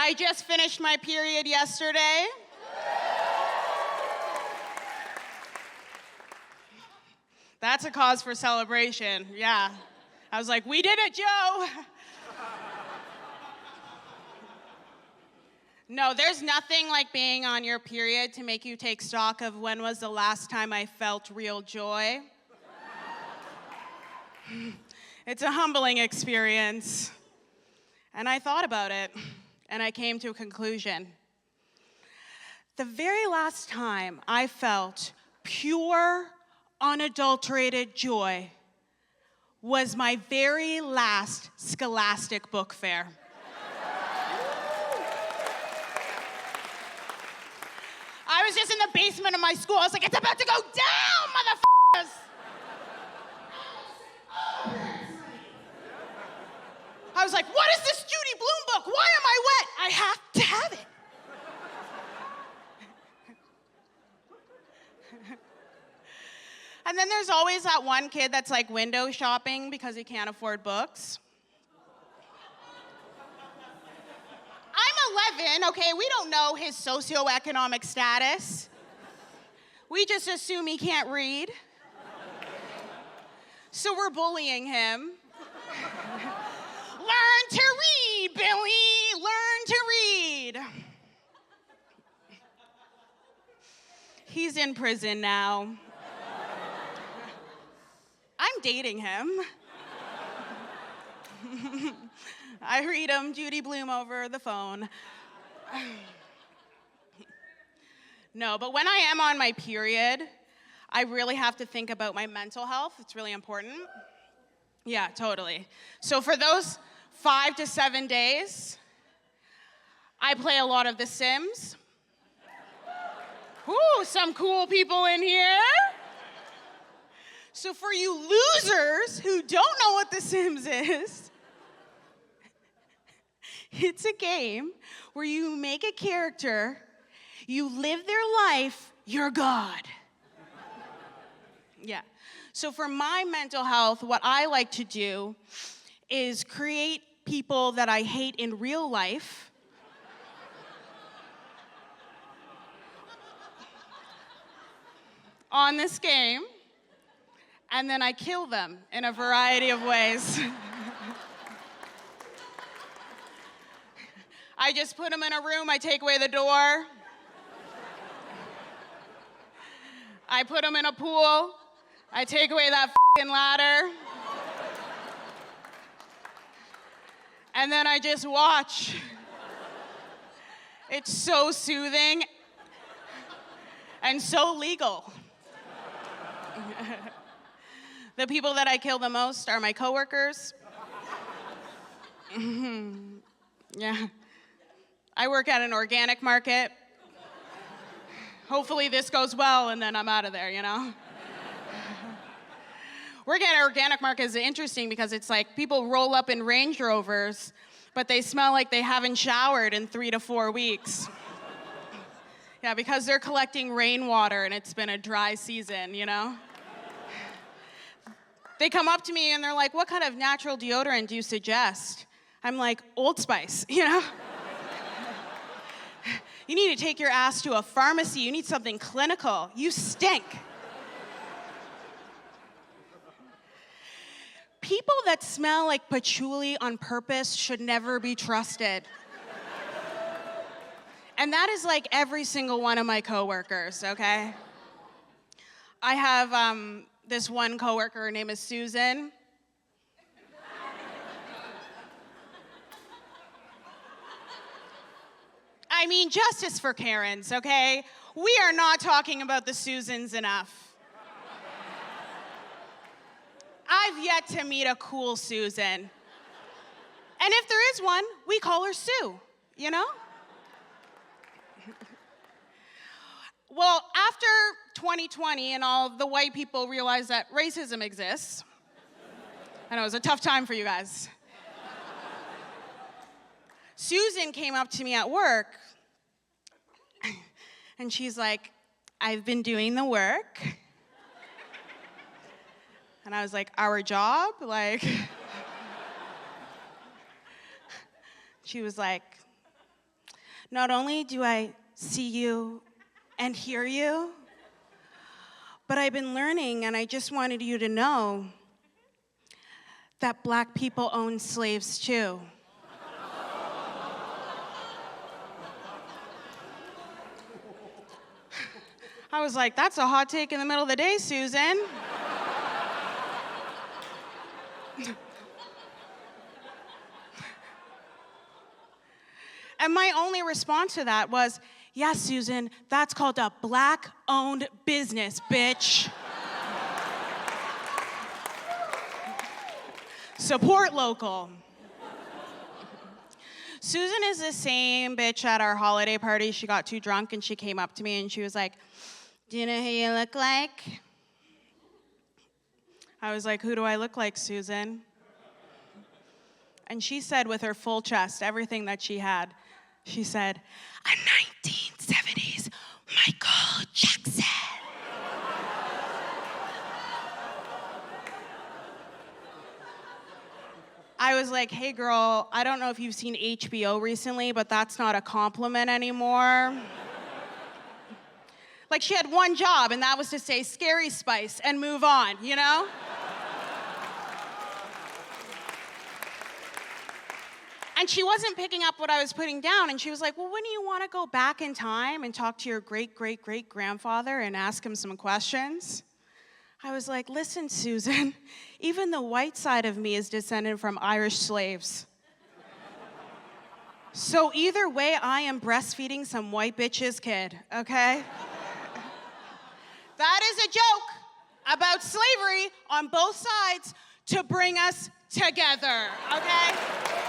I just finished my period yesterday. That's a cause for celebration, yeah. I was like, we did it, Joe. No, there's nothing like being on your period to make you take stock of when was the last time I felt real joy. It's a humbling experience. And I thought about it, and I came to a conclusion. The very last time I felt pure, unadulterated joy was my very last Scholastic book fair. I was just in the basement of my school. I was like, it's about to go down, motherfuckers! I was like, what is this Judy Blume book? Why am I wet? I have to have it. And then there's always that one kid that's like window shopping because he can't afford books. I'm 11, okay? We don't know his socioeconomic status. We just assume he can't read. So we're bullying him. Learn to read, Billy. Learn to read. He's in prison now. I'm dating him. I read him Judy Blume over the phone. No, but when I am on my period, I really have to think about my mental health. It's really important. Yeah, totally. So for those 5 to 7 days, I play a lot of The Sims. Ooh, some cool people in here. So for you losers who don't know what The Sims is, it's a game where you make a character, you live their life, you're God. Yeah. So for my mental health, what I like to do is create people that I hate in real life. On this game, and then I kill them in a variety of ways. I just put them in a room, I take away the door. I put them in a pool, I take away that f***ing ladder. And then I just watch. It's so soothing and so legal. The people that I kill the most are my coworkers. Yeah. I work at an organic market. Hopefully this goes well and then I'm out of there, you know? Working at an organic market is interesting because it's like people roll up in Range Rovers, but they smell like they haven't showered in 3 to 4 weeks. Yeah, because they're collecting rainwater and it's been a dry season, you know? They come up to me and they're like, what kind of natural deodorant do you suggest? I'm like, Old Spice, you know? You need to take your ass to a pharmacy. You need something clinical. You stink. People that smell like patchouli on purpose should never be trusted. And that is like every single one of my coworkers, okay? I have this one coworker, her name is Susan. I mean, justice for Karens, okay? We are not talking about the Susans enough. I've yet to meet a cool Susan. And if there is one, we call her Sue, you know? Well, after 2020 and all the white people realized that racism exists, I know it was a tough time for you guys. Susan came up to me at work and she's like, I've been doing the work. And I was like, our job? Like, she was like, not only do I see you and hear you, but I've been learning, and I just wanted you to know that Black people own slaves too. I was like, that's a hot take in the middle of the day, Susan. And my only response to that was, yeah, Susan, that's called a Black-owned business, bitch. Support local. Susan is the same bitch at our holiday party. She got too drunk and she came up to me and she was like, do you know who you look like? I was like, who do I look like, Susan? And she said with her full chest, everything that she had, she said, a 1970s Michael Jackson. I was like, hey girl, I don't know if you've seen HBO recently, but that's not a compliment anymore. Like, she had one job, and that was to say Scary Spice and move on, you know? And she wasn't picking up what I was putting down, and she was like, well, wouldn't you want to go back in time and talk to your great-great-great-grandfather and ask him some questions? I was like, listen, Susan, even the white side of me is descended from Irish slaves. So either way, I am breastfeeding some white bitch's kid, okay? That is a joke about slavery on both sides to bring us together, okay?